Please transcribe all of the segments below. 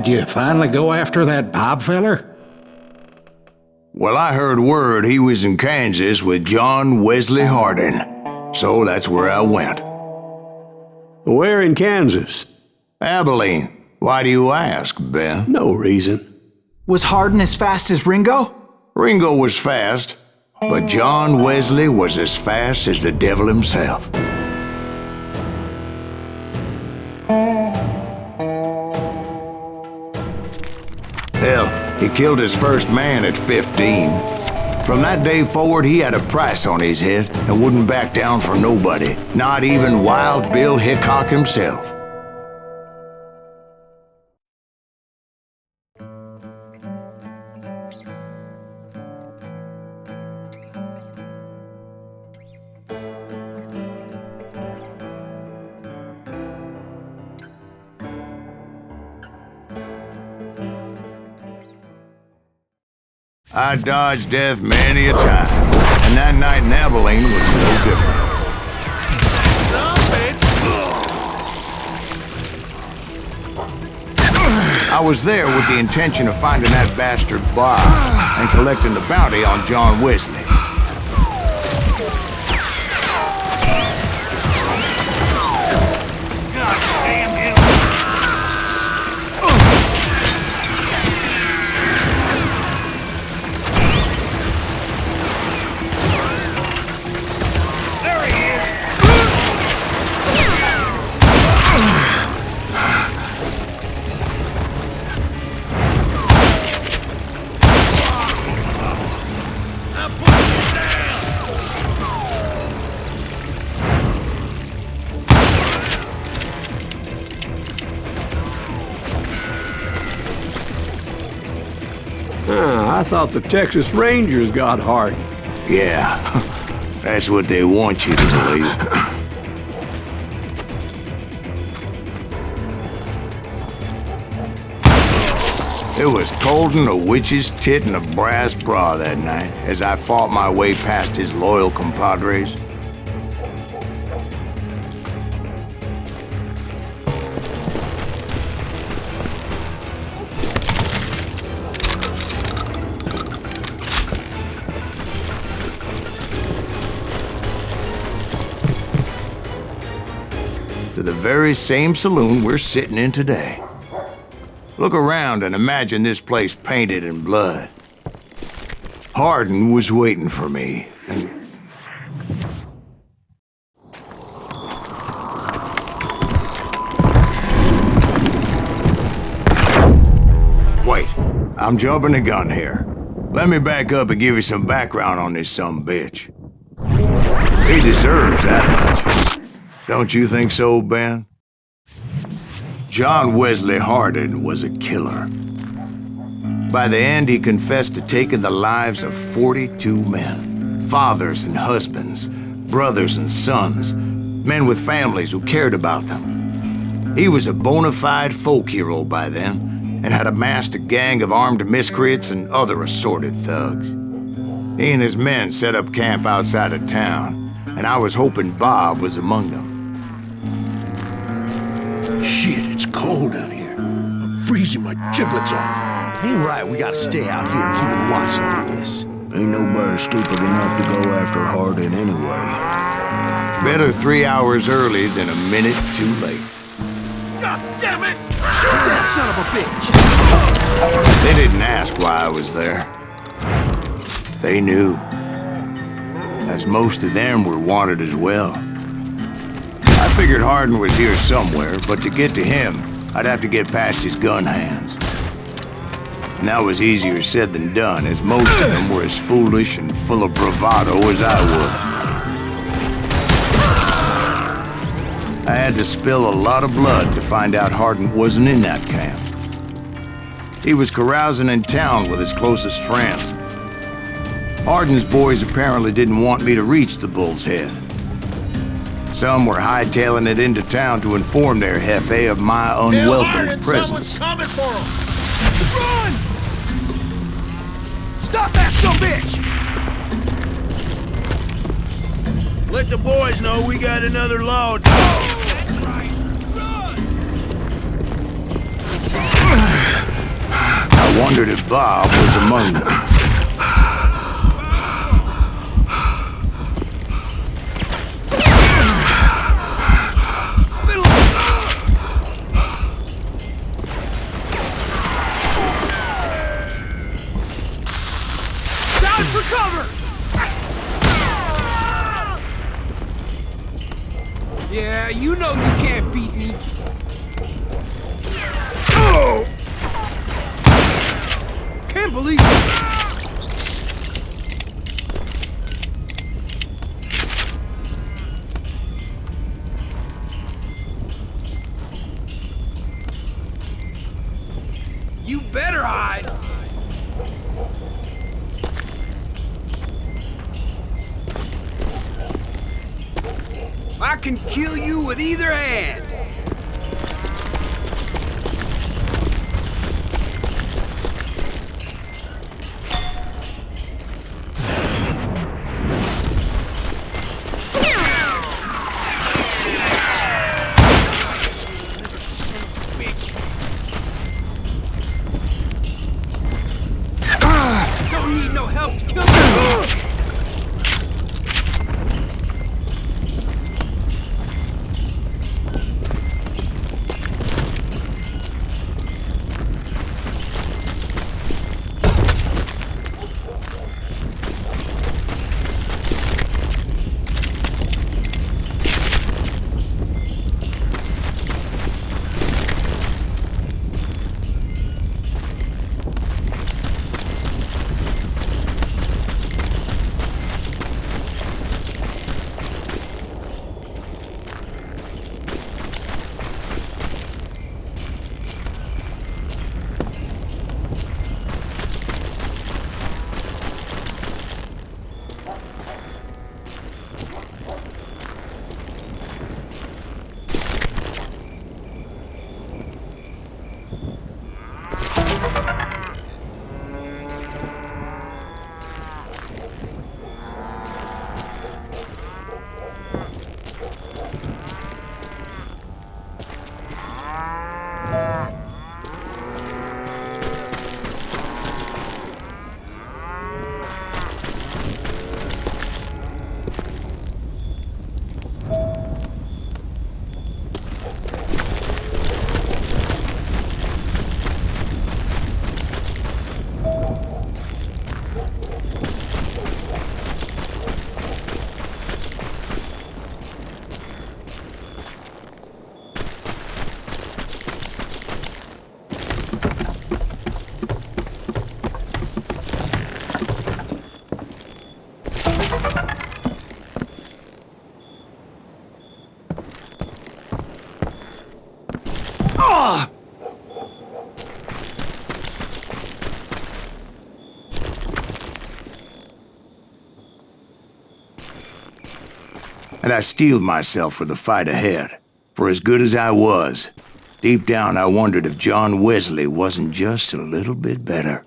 Did you finally go after that Bob feller? Well, I heard word he was in Kansas with John Wesley Hardin, so that's where I went. Where in Kansas? Abilene. Why do you ask, Ben? No reason. Was Hardin as fast as Ringo? Ringo was fast, but John Wesley was as fast as the devil himself. Hell, he killed his first man at 15. From that day forward, he had a price on his head and wouldn't back down for nobody, not even Wild Bill Hickok himself. I dodged death many a time, and that night in Abilene was no different. I was there with the intention of finding that bastard Bob and collecting the bounty on John Wesley. I thought the Texas Rangers got Hardin. Yeah, that's what they want you to believe. It was cold'n a witch's tit in a brass bra that night as I fought my way past his loyal compadres. To the very same saloon we're sitting in today. Look around and imagine this place painted in blood. Hardin was waiting for me, and... Wait, I'm jumping the gun here. Let me back up and give you some background on this sumbitch. He deserves that much. Don't you think so, Ben? John Wesley Hardin was a killer. By the end, he confessed to taking the lives of 42 men. Fathers and husbands, brothers and sons, men with families who cared about them. He was a bona fide folk hero by then, and had amassed a gang of armed miscreants and other assorted thugs. He and his men set up camp outside of town, and I was hoping Bob was among them. Shit, it's cold out here. I'm freezing my giblets off. Ain't right we gotta stay out here keeping watch like this. Ain't nobody stupid enough to go after Hardin anyway. Better 3 hours early than a minute too late. God damn it! Shoot that son of a bitch! They didn't ask why I was there. They knew. As most of them were wanted as well. I figured Hardin was here somewhere, but to get to him, I'd have to get past his gun hands. And that was easier said than done, as most of them were as foolish and full of bravado as I was. I had to spill a lot of blood to find out Hardin wasn't in that camp. He was carousing in town with his closest friends. Hardin's boys apparently didn't want me to reach the Bull's Head. Some were hightailing it into town to inform their jefe of my unwelcome presence. Someone's coming for him! Run! Stop that sumbitch! Let the boys know we got another load. That's right. Run! I wondered if Bob was among them. For cover! Yeah, you know you can't beat me. Oh! Can't believe it. You better hide. I can kill you with either hand. Don't need no help to kill me. And I steeled myself for the fight ahead. For as good as I was, deep down I wondered if John Wesley wasn't just a little bit better.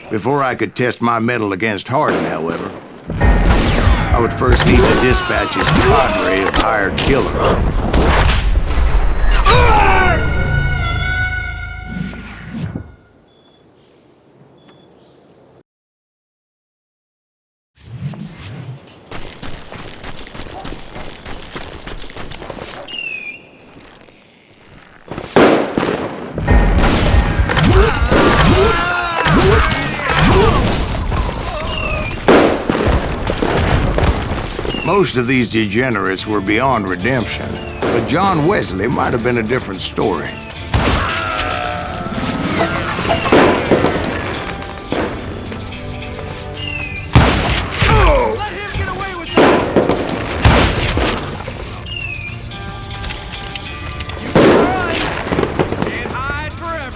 Before I could test my mettle against Hardin, however, I would first need to dispatch his cadre of hired killers. Most of these degenerates were beyond redemption, but John Wesley might have been a different story. Let him get away with that! You can run, can't hide forever.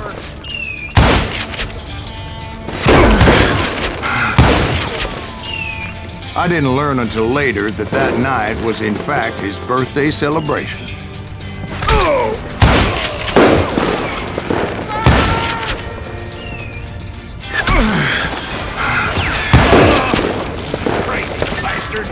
I didn't learn until later that that night was in fact his birthday celebration. Crazy bastard!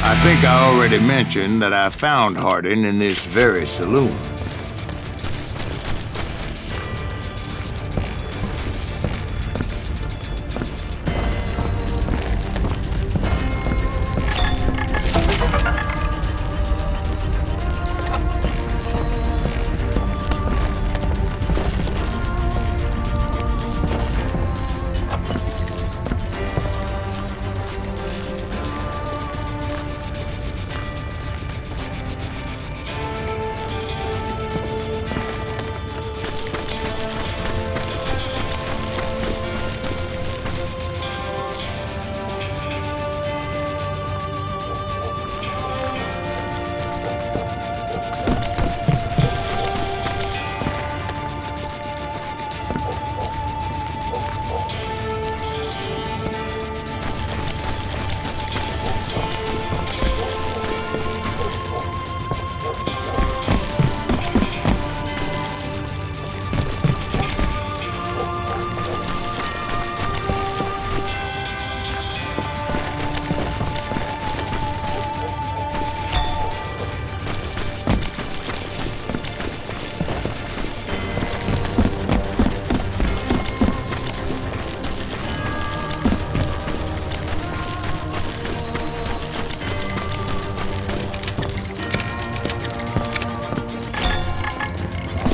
I think I already mentioned that I found Hardin in this very saloon.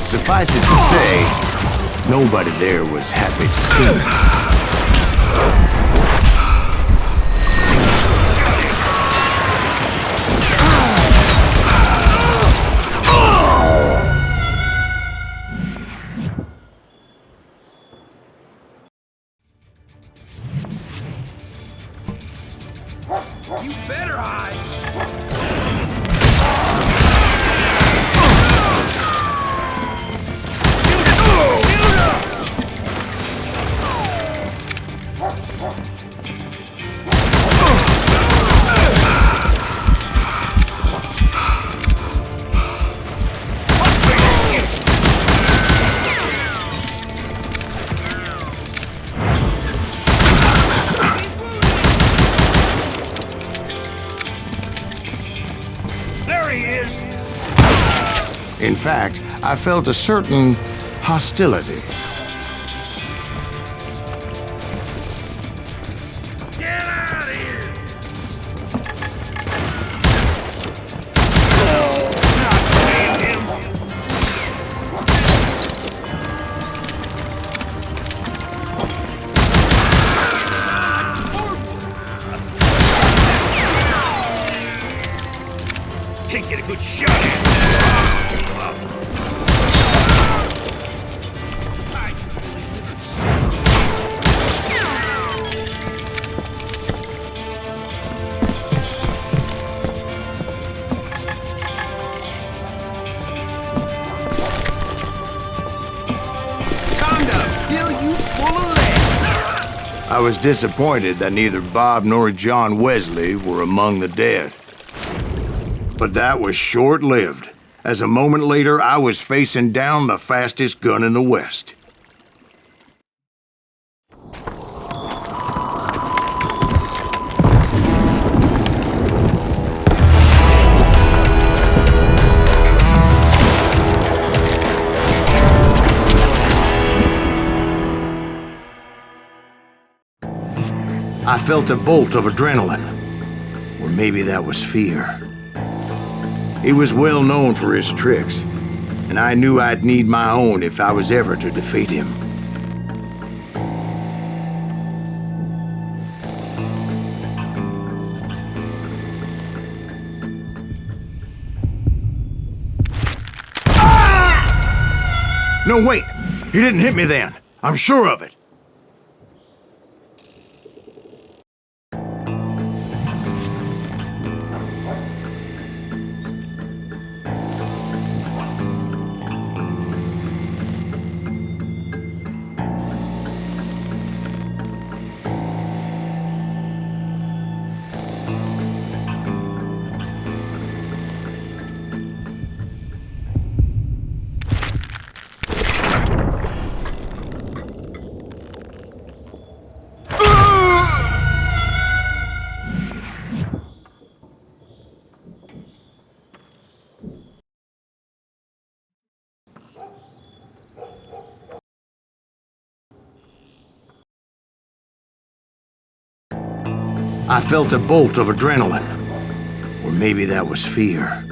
Suffice it to say, nobody there was happy to see me. You better hide! There he is! In fact, I felt a certain hostility. Get out of here! Not paying him! Can't get a good shot at him. Time to fill you full of lead. I was disappointed that neither Bob nor John Wesley were among the dead. But that was short-lived, as a moment later I was facing down the fastest gun in the West. I felt a bolt of adrenaline, or maybe that was fear. He was well known for his tricks, and I knew I'd need my own if I was ever to defeat him. No, wait! He didn't hit me then. I'm sure of it. I felt a bolt of adrenaline, or maybe that was fear.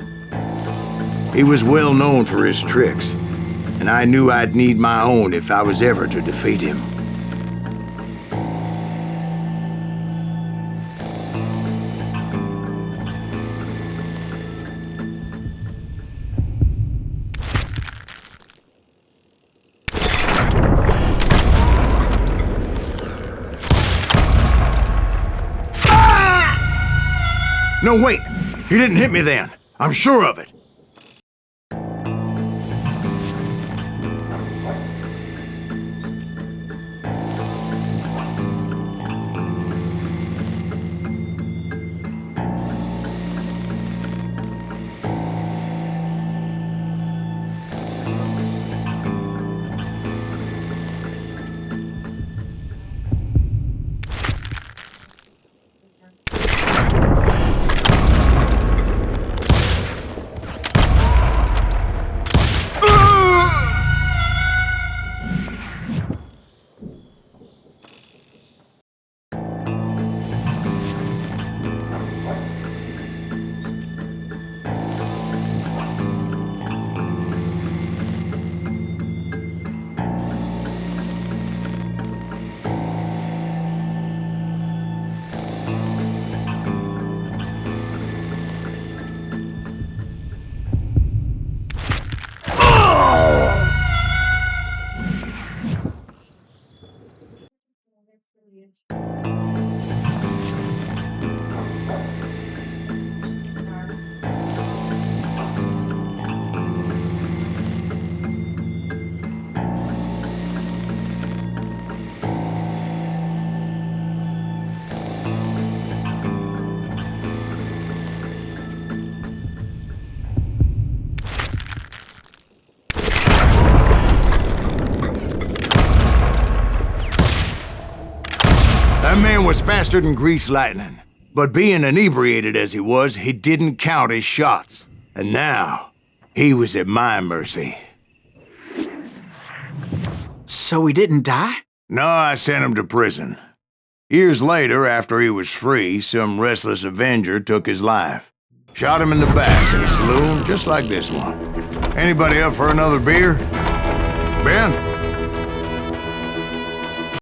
He was well known for his tricks, and I knew I'd need my own if I was ever to defeat him. No, wait! He didn't hit me then. I'm sure of it. That man was faster than greased lightning, but being inebriated as he was, he didn't count his shots. And now, he was at my mercy. So he didn't die? No, I sent him to prison. Years later, after he was free, some restless avenger took his life. Shot him in the back in a saloon just like this one. Anybody up for another beer? Ben?